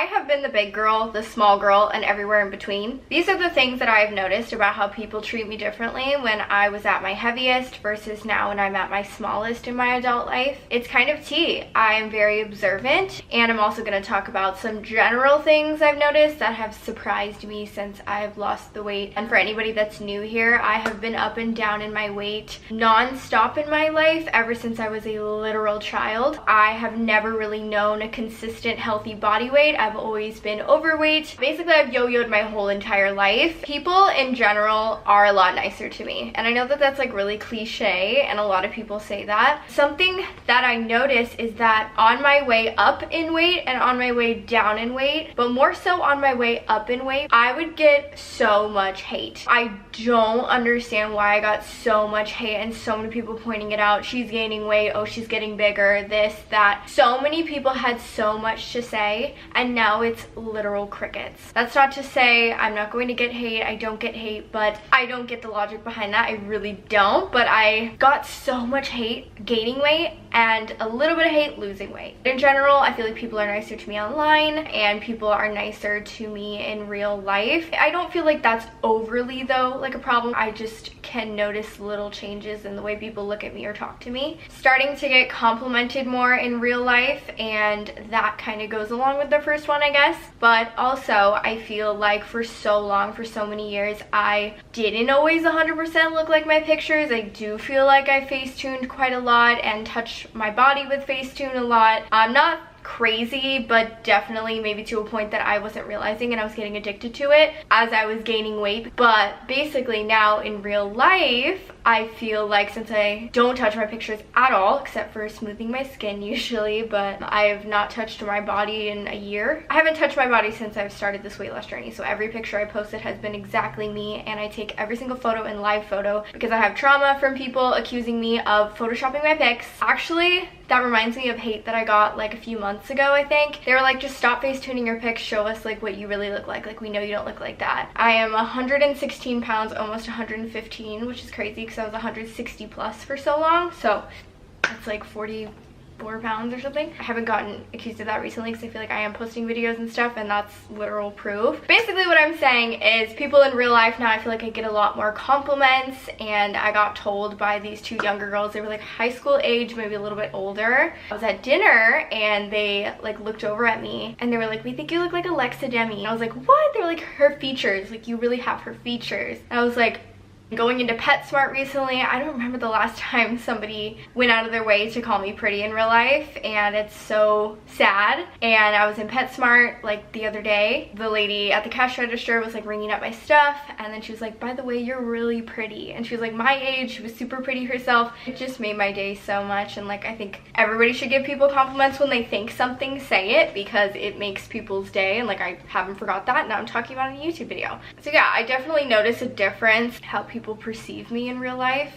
have been the big girl, the small girl, and everywhere in between. These are the things that I have noticed about how people treat me differently when I was at my heaviest versus now when I'm at my smallest in my adult life. It's kind of tea. I am very observant, and I'm also going to talk about some general things I've noticed that have surprised me since I've lost the weight. And for anybody that's new here, I have been up and down in my weight non-stop in my life ever since I was a literal child. I have never really known a consistent healthy body weight. I've always been overweight. Basically, I've yo-yoed my whole entire life. People in general are a lot nicer to me, and I know that that's like really cliche and a lot of people say that. Something that I notice is that on my way up in weight and on my way down in weight, but more so on my way up in weight, I would get so much hate. I don't understand why I got so much hate and so many people pointing it out. She's gaining weight, oh she's getting bigger, this, that. So many people had so much to say, and now it's literal crickets. That's not to say I'm not going to get hate. I don't get hate, but I don't get the logic behind that. I really don't. But I got so much hate gaining weight and a little bit of hate losing weight. In general, I feel like people are nicer to me online and people are nicer to me in real life. I don't feel like that's overly though like a problem. I just can notice little changes in the way people look at me or talk to me. Starting to get complimented more in real life, and that kind of goes along with the first one, I guess. But also I feel like for so long, for so many years, I didn't always 100% look like my pictures. I do feel like I face-tuned quite a lot and touched my body with Facetune a lot. I'm not crazy, but definitely maybe to a point that I wasn't realizing, and I was getting addicted to it as I was gaining weight. But basically now in real life, I feel like since I don't touch my pictures at all, except for smoothing my skin usually, but I have not touched my body in a year. I haven't touched my body since I've started this weight loss journey, so every picture I posted has been exactly me, and I take every single photo in live photo because I have trauma from people accusing me of photoshopping my pics. Actually, that reminds me of hate that I got like a few months ago, I think. They were like, just stop face tuning your pics, show us like what you really look like we know you don't look like that. I am 116 pounds, almost 115, which is crazy because I was 160 plus for so long, so it's like 44 pounds or something. I haven't gotten accused of that recently because I feel like I am posting videos and stuff, and that's literal proof. Basically what I'm saying is people in real life now, I feel like I get a lot more compliments, and I got told by these two younger girls, they were like high school age, maybe a little bit older. I was at dinner and they like looked over at me and they were like, we think you look like Alexa Demi. And I was like, what? They were like, her features, like you really have her features. And I was like, going into PetSmart recently, I don't remember the last time somebody went out of their way to call me pretty in real life, and it's so sad. And I was in PetSmart like the other day. The lady at the cash register was like ringing up my stuff, and then she was like, by the way, you're really pretty. And she was like my age, she was super pretty herself. It just made my day so much, and like I think everybody should give people compliments when they think something, say it, because it makes people's day. And like I haven't forgot that, now I'm talking about it in a YouTube video. So yeah, I definitely notice a difference how people perceive me in real life.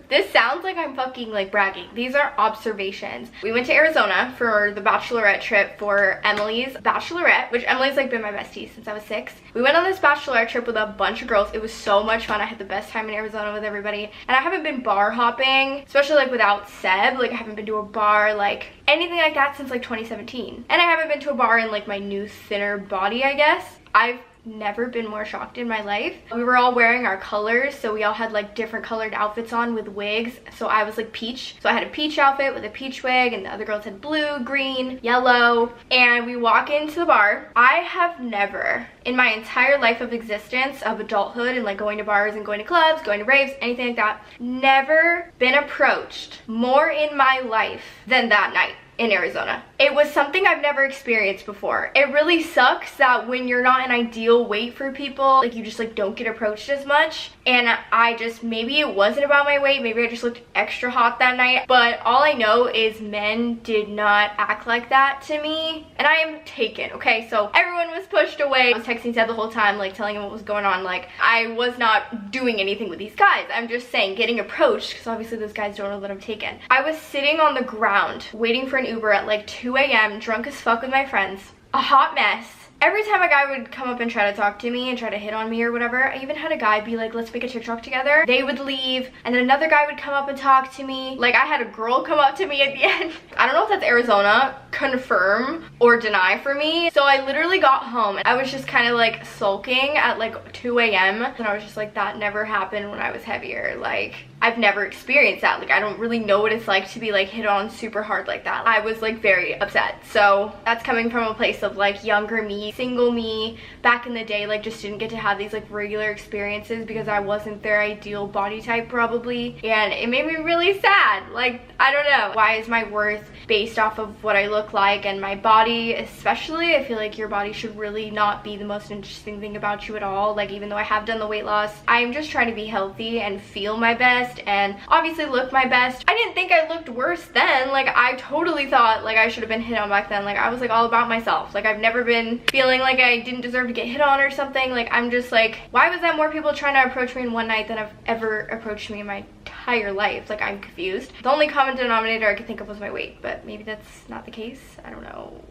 This sounds like I'm fucking like bragging. These are observations. We went to Arizona for the bachelorette trip for Emily's bachelorette, which Emily's like been my bestie since I was 6. We went on this bachelorette trip with a bunch of girls. It was so much fun. I had the best time in Arizona with everybody, and I haven't been bar hopping, especially like without Seb. Like I haven't been to a bar, like anything like that, since like 2017, and I haven't been to a bar in like my new thinner body, I guess. I've never been more shocked in my life. We were all wearing our colors, so we all had like different colored outfits on with wigs. So I was like peach, so I had a peach outfit with a peach wig, and the other girls had blue, green, yellow. And we walk into the bar. I have never in my entire life of existence of adulthood and like going to bars and going to clubs, going to raves, anything like that, never been approached more in my life than that night in Arizona. It was something I've never experienced before. It really sucks that when you're not an ideal weight for people, like you just like don't get approached as much. And I just, maybe it wasn't about my weight, maybe I just looked extra hot that night, but all I know is men did not act like that to me, and I am taken, okay? So everyone was pushed away. I was texting Seb the whole time, like telling him what was going on. Like I was not doing anything with these guys. I'm just saying getting approached, because obviously those guys don't know that I'm taken. I was sitting on the ground waiting for an Uber at like 2 a.m. drunk as fuck with my friends, a hot mess. Every time a guy would come up and try to talk to me and try to hit on me or whatever, I even had a guy be like, let's make a TikTok together. They would leave, and then another guy would come up and talk to me. Like, I had a girl come up to me at the end. I don't know if that's Arizona, confirm or deny for me. So I literally got home and I was just kind of like sulking at like 2 a.m. and I was just like, that never happened when I was heavier. Like, I've never experienced that. Like, I don't really know what it's like to be like hit on super hard like that. I was like very upset. So that's coming from a place of like younger me, single me, back in the day, like just didn't get to have these like regular experiences because I wasn't their ideal body type probably, and it made me really sad. Like, I don't know, why is my worth based off of what I look like? And my body especially, I feel like your body should really not be the most interesting thing about you at all. Like, even though I have done the weight loss, I'm just trying to be healthy and feel my best and obviously look my best. I didn't think I looked worse then. Like, I totally thought like I should have been hit on back then. Like, I was like all about myself. Like, I've never been feeling like I didn't deserve to get hit on or something. Like, I'm just like, why was that more people trying to approach me in one night than have ever approached me in my entire life? Like, I'm confused. The only common denominator I could think of was my weight, but maybe that's not the case. I don't know.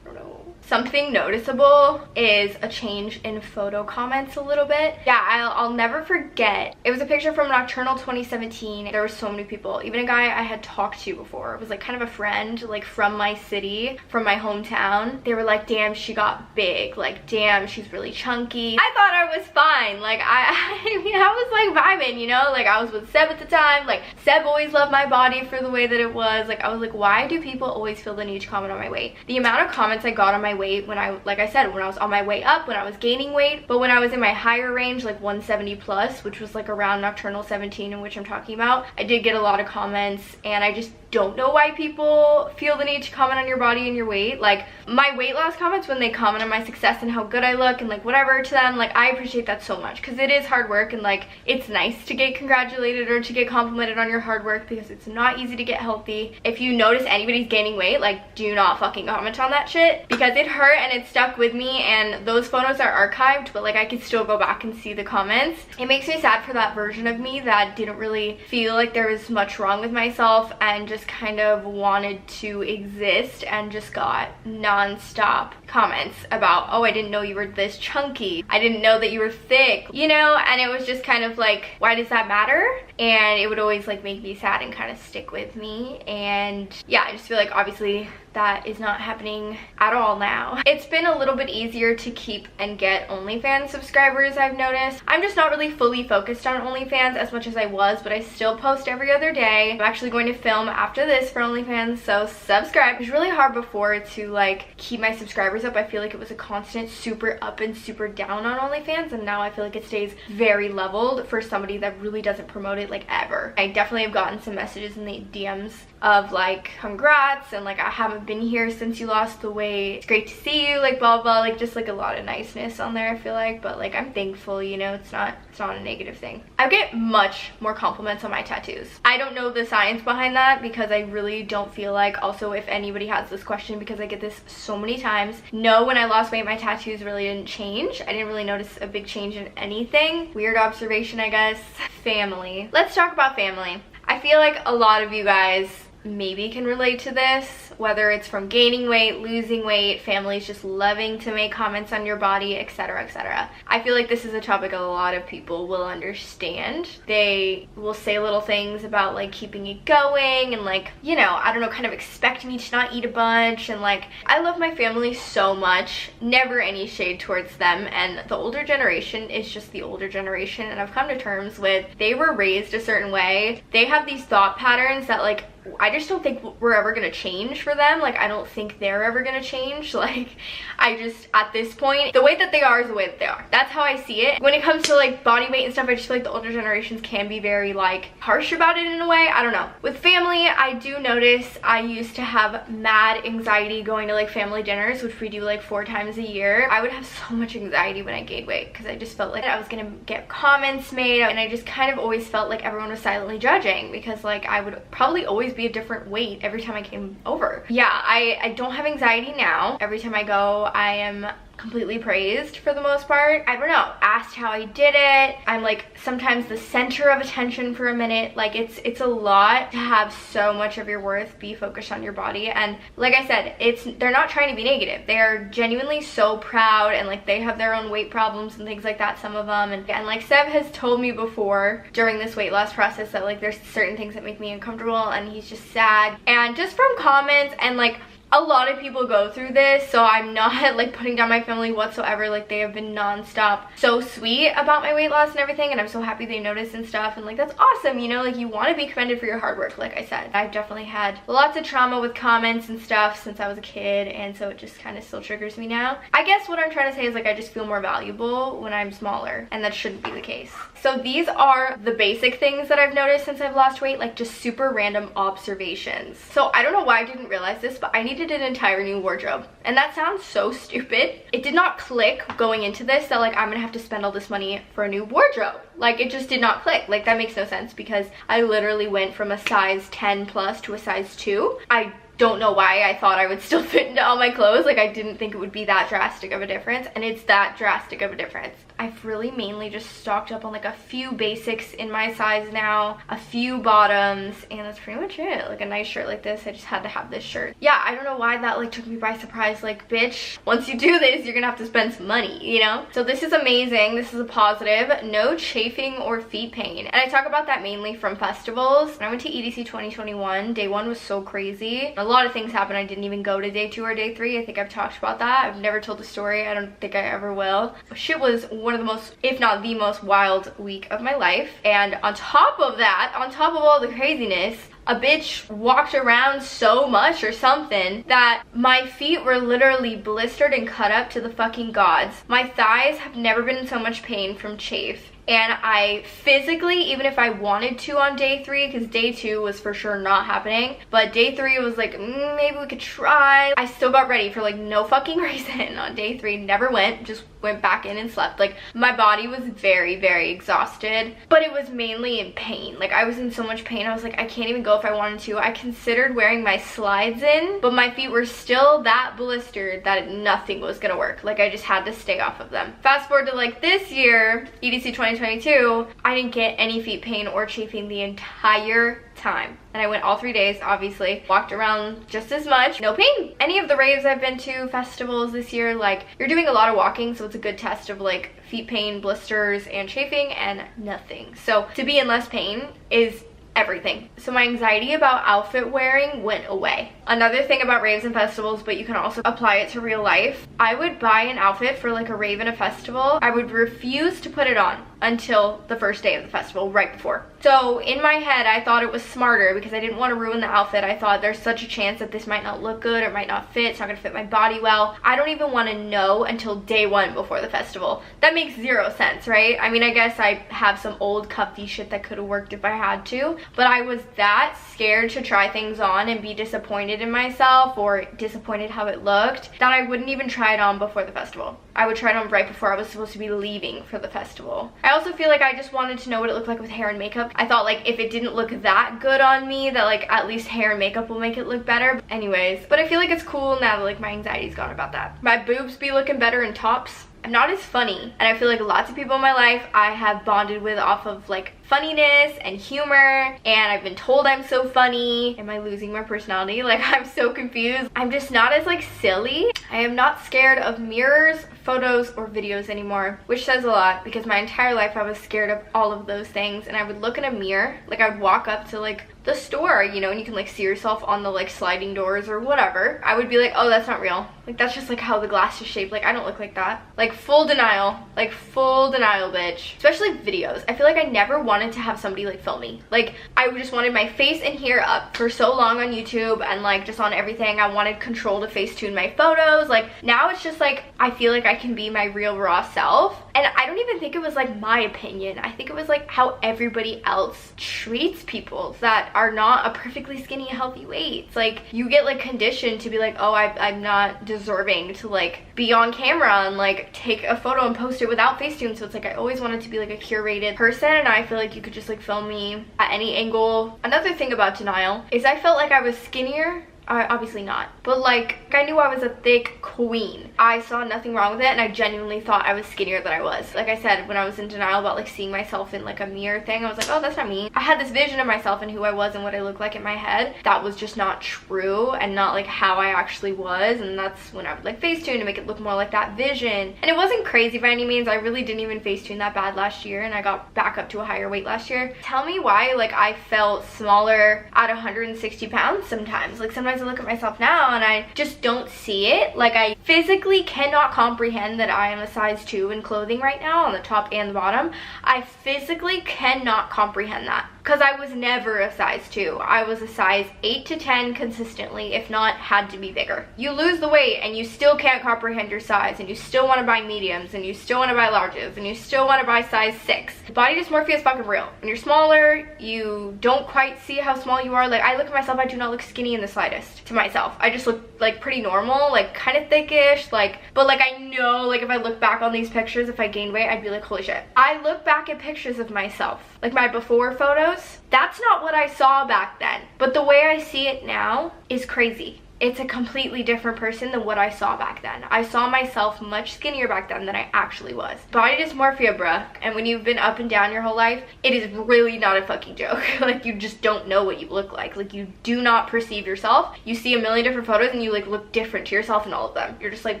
Something noticeable is a change in photo comments a little bit. Yeah, I'll never forget. It was a picture from Nocturnal 2017. There were so many people. Even a guy I had talked to before. It was like kind of a friend, like from my city, from my hometown. They were like, damn, she got big. Like, damn, she's really chunky. I thought I was fine. Like, I mean, I was like vibing, you know? Like, I was with Seb at the time. Like, Seb always loved my body for the way that it was. Like, I was like, why do people always feel the need to comment on my weight? The amount of comments I got on my weight when I, like I said, when I was on my way up, when I was gaining weight, but when I was in my higher range, like 170 plus, which was like around Nocturnal 17, in which I'm talking about, I did get a lot of comments, and I just don't know why people feel the need to comment on your body and your weight. Like, my weight loss comments, when they comment on my success and how good I look and like whatever to them, like, I appreciate that so much because it is hard work, and like, it's nice to get congratulated or to get complimented on your hard work because it's not easy to get healthy. If you notice anybody's gaining weight, like, do not fucking comment on that shit because it hurt and it stuck with me, and those photos are archived, but like, I could still go back and see the comments. It makes me sad for that version of me that didn't really feel like there was much wrong with myself and just kind of wanted to exist and just got non-stop comments about, oh, I didn't know you were this chunky, I didn't know that you were thick, you know? And it was just kind of like, why does that matter? And it would always like make me sad and kind of stick with me. And yeah, I just feel like obviously that is not happening at all now. It's been a little bit easier to keep and get OnlyFans subscribers, I've noticed. I'm just not really fully focused on OnlyFans as much as I was, but I still post every other day. I'm actually going to film after this for OnlyFans, so subscribe. It was really hard before to like keep my subscribers up. I feel like it was a constant super up and super down on OnlyFans, and now I feel like it stays very leveled for somebody that really doesn't promote it like ever. I definitely have gotten some messages in the DMs of like, congrats, and like, I haven't been here since you lost the weight, it's great to see you, like blah blah, like just like a lot of niceness on there, I feel like. But like, I'm thankful, you know, it's not a negative thing. I get much more compliments on my tattoos. I don't know the science behind that because I really don't feel like, also if anybody has this question, because I get this so many times, no, when I lost weight my tattoos really didn't change. I didn't really notice a big change in anything. Weird observation, I guess. Family. Let's talk about family. I feel like a lot of you guys maybe can relate to this, whether it's from gaining weight, losing weight, families just loving to make comments on your body, etc, etc. I feel like this is a topic a lot of people will understand. They will say little things about like keeping it going and like, you know, I don't know, kind of expect me to not eat a bunch, and like, I love my family so much, never any shade towards them, and the older generation is just the older generation, and I've come to terms with, they were raised a certain way, they have these thought patterns that like, I just don't think we're ever gonna change for them. Like, I don't think they're ever gonna change. Like, I just, at this point, the way that they are is the way that they are. That's how I see it. When it comes to like body weight and stuff, I just feel like the older generations can be very like harsh about it in a way. I don't know. With family, I do notice I used to have mad anxiety going to like family dinners, which we do like 4 times a year. I would have so much anxiety when I gained weight because I just felt like I was gonna get comments made, and I just kind of always felt like everyone was silently judging because like I would probably always be a different weight every time I came over. Yeah, I don't have anxiety now. Every time I go, I am completely praised for the most part. I don't know, asked how I did it. I'm like sometimes the center of attention for a minute. Like it's a lot to have so much of your worth be focused on your body. And like I said, they're not trying to be negative. They are genuinely so proud, and like they have their own weight problems and things like that, some of them. And like Seb has told me before during this weight loss process that like there's certain things that make me uncomfortable, and he's just sad. And just from comments, and like a lot of people go through this, so I'm not like putting down my family whatsoever. Like they have been non-stop so sweet about my weight loss and everything, and I'm so happy they noticed and stuff, and like that's awesome, you know, like you want to be commended for your hard work. Like I said, I've definitely had lots of trauma with comments and stuff since I was a kid, and so it just kind of still triggers me now. I guess what I'm trying to say is like I just feel more valuable when I'm smaller, and that shouldn't be the case. So these are the basic things that I've noticed since I've lost weight, like just super random observations. So I don't know why I didn't realize this, but I needed an entire new wardrobe. And that sounds so stupid. It did not click going into this that like I'm gonna have to spend all this money for a new wardrobe. Like it just did not click. Like that makes no sense, because I literally went from a size 10 plus to a size 2. I don't know why I thought I would still fit into all my clothes. Like I didn't think it would be that drastic of a difference, and it's that drastic of a difference. I've really mainly just stocked up on like a few basics in my size now, a few bottoms, and that's pretty much it. Like a nice shirt like this, I just had to have this shirt. Yeah, I don't know why that like took me by surprise. Like bitch, once you do this, you're gonna have to spend some money, you know? So this is amazing. This is a positive. No chafing or feet pain. And I talk about that mainly from festivals. When I went to EDC 2021, day 1 was so crazy. A lot of things happened. I didn't even go to day 2 or day 3. I think I've talked about that. I've never told the story. I don't think I ever will. Shit was one of the most, if not the most wild week of my life. And on top of that, on top of all the craziness, a bitch walked around so much or something that my feet were literally blistered and cut up to the fucking gods. My thighs have never been in so much pain from chafe. And I physically, even if I wanted to on day 3, because day 2 was for sure not happening, but day 3 was like, maybe we could try. I still got ready for like no fucking reason on day 3, never went, just went back in and slept. Like my body was very, very exhausted, but it was mainly in pain. Like I was in so much pain, I was like, I can't even go if I wanted to. I considered wearing my slides in, but my feet were still that blistered that nothing was gonna work. Like I just had to stay off of them. Fast forward to like this year, EDC 2022, I didn't get any feet pain or chafing the entire time. And I went all 3 days, obviously. Walked around just as much, no pain. Any of the raves I've been to, festivals this year, like you're doing a lot of walking, so it's a good test of like feet pain, blisters, and chafing, and nothing. So to be in less pain is everything. So my anxiety about outfit wearing went away. Another thing about raves and festivals, but you can also apply it to real life, I would buy an outfit for like a rave and a festival. I would refuse to put it on until the first day of the festival, right before. So in my head, I thought it was smarter because I didn't want to ruin the outfit. I thought there's such a chance that this might not look good or might not fit. It's not gonna fit my body well. I don't even want to know until day 1 before the festival. That makes zero sense, right? I mean, I guess I have some old comfy shit that could have worked if I had to, but I was that scared to try things on and be disappointed in myself or disappointed how it looked that I wouldn't even try it on before the festival. I would try it on right before I was supposed to be leaving for the festival. I also feel like I just wanted to know what it looked like with hair and makeup. I thought like if it didn't look that good on me, that like at least hair and makeup will make it look better. Anyways, but I feel like it's cool now that like my anxiety's gone about that. My boobs be looking better in tops. I'm not as funny, and I feel like lots of people in my life I have bonded with off of like funniness and humor, and I've been told I'm so funny. Am I losing my personality? Like I'm so confused. I'm just not as like silly. I am not scared of mirrors, photos, or videos anymore, which says a lot because my entire life I was scared of all of those things. And I would look in a mirror, like I would walk up to like the store, you know, and you can like see yourself on the like sliding doors or whatever. I would be like, oh, that's not real. Like that's just like how the glass is shaped. Like I don't look like that. Like full denial, bitch. Especially videos. I feel like I never wanted to have somebody like film me. Like I just wanted my face and hair up for so long on YouTube and like just on everything. I wanted control to Facetune my photos. Like now it's just like I feel like I can be my real raw self. And I don't even think it was like my opinion. I think it was like how everybody else treats people that are not a perfectly skinny healthy weight. It's like you get like conditioned to be like, oh, I'm not deserving to like be on camera and like take a photo and post it without Facetune. So it's like I always wanted to be like a curated person, and I feel like you could just like film me at any angle. Another thing about denial is I felt like I was skinnier. Obviously not. But like, I knew I was a thick queen. I saw nothing wrong with it, and I genuinely thought I was skinnier than I was. Like I said, when I was in denial about like seeing myself in like a mirror thing, I was like, oh, that's not me. I had this vision of myself and who I was and what I looked like in my head. That was just not true and not like how I actually was. And that's when I would like Facetune to make it look more like that vision. And it wasn't crazy by any means. I really didn't even Facetune that bad last year, and I got back up to a higher weight last year. Tell me why like I felt smaller at 160 pounds sometimes. Like sometimes I look at myself now and I just don't see it. Like I physically cannot comprehend that I am a size 2 in clothing right now on the top and the bottom. I physically cannot comprehend that. Because I was never a size 2. I was a size 8 to 10 consistently, if not had to be bigger. You lose the weight and you still can't comprehend your size, and you still want to buy mediums, and you still want to buy larges, and you still want to buy size 6. Body dysmorphia is fucking real. When you're smaller, you don't quite see how small you are. Like I look at myself, I do not look skinny in the slightest to myself. I just look like pretty normal, like kind of thickish, like, but like I know like if I look back on these pictures, if I gained weight, I'd be like, holy shit. I look back at pictures of myself, like my before photos. That's not what I saw back then, but the way I see it now is crazy. It's a completely different person than what I saw back then. I saw myself much skinnier back then than I actually was. Body dysmorphia, bruh. And when you've been up and down your whole life, it is really not a fucking joke. Like you just don't know what you look like. Like you do not perceive yourself. You see a million different photos and you like look different to yourself in all of them. You're just like,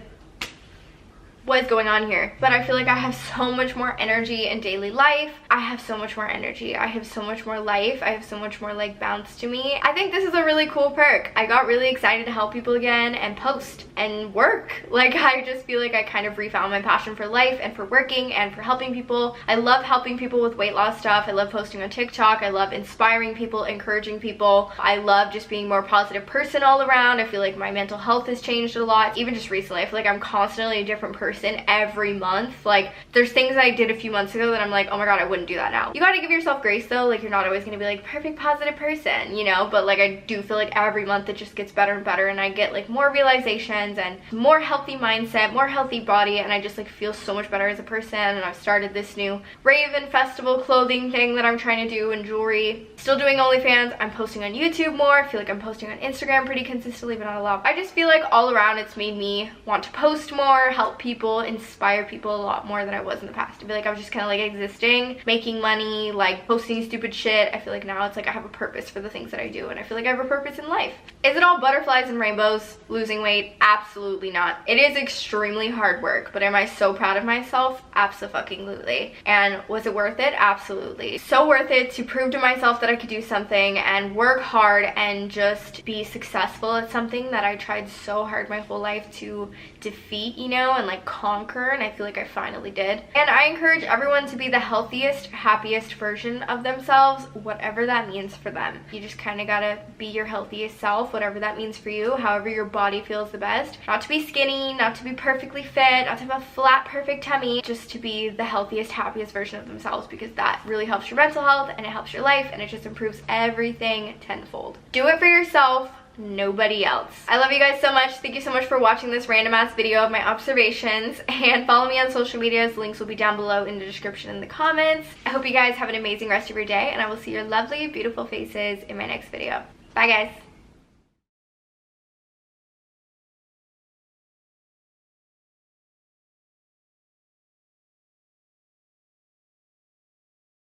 what is going on here? But I feel like I have so much more energy in daily life. I have so much more energy. I have so much more life. I have so much more like bounce to me. I think this is a really cool perk. I got really excited to help people again and post and work. Like I just feel like I kind of refound my passion for life and for working and for helping people. I love helping people with weight loss stuff. I love posting on TikTok. I love inspiring people, encouraging people. I love just being a more positive person all around. I feel like my mental health has changed a lot. Even just recently, I feel like I'm constantly a different person every month. Like there's things I did a few months ago that I'm like, oh my god, I wouldn't do that now. You gotta give yourself grace though. Like you're not always gonna be like perfect positive person, you know, but like I do feel like every month it just gets better and better, and I get like more realizations and more healthy mindset, more healthy body, and I just like feel so much better as a person. And I've started this new Raven Festival clothing thing that I'm trying to do, and jewelry. Still doing OnlyFans. I'm posting on YouTube more. I feel like I'm posting on Instagram pretty consistently, but not a lot. I just feel like all around it's made me want to post more, help people, inspire people a lot more than I was in the past. I feel like I was just kind of like existing, making money, like posting stupid shit. I feel like now it's like I have a purpose for the things that I do, and I feel like I have a purpose in life. Is it all butterflies and rainbows, losing weight? Absolutely not. It is extremely hard work, but am I so proud of myself? Abso-fucking-lutely. And was it worth it? Absolutely. So worth it to prove to myself that I could do something and work hard and just be successful at something that I tried so hard my whole life to defeat, you know, and like conquer, and I feel like I finally did. And I encourage everyone to be the healthiest, happiest version of themselves, whatever that means for them. You just kind of gotta be your healthiest self, whatever that means for you, however your body feels the best. Not to be skinny, not to be perfectly fit, not to have a flat, perfect tummy, just to be the healthiest, happiest version of themselves, because that really helps your mental health and it helps your life, and it just improves everything tenfold. Do it for yourself, nobody else. I love you guys so much. Thank you so much for watching this random ass video of my observations, and follow me on social medias. The links will be down below in the description in the comments. I hope you guys have an amazing rest of your day, and I will see your lovely, beautiful faces in my next video. Bye guys.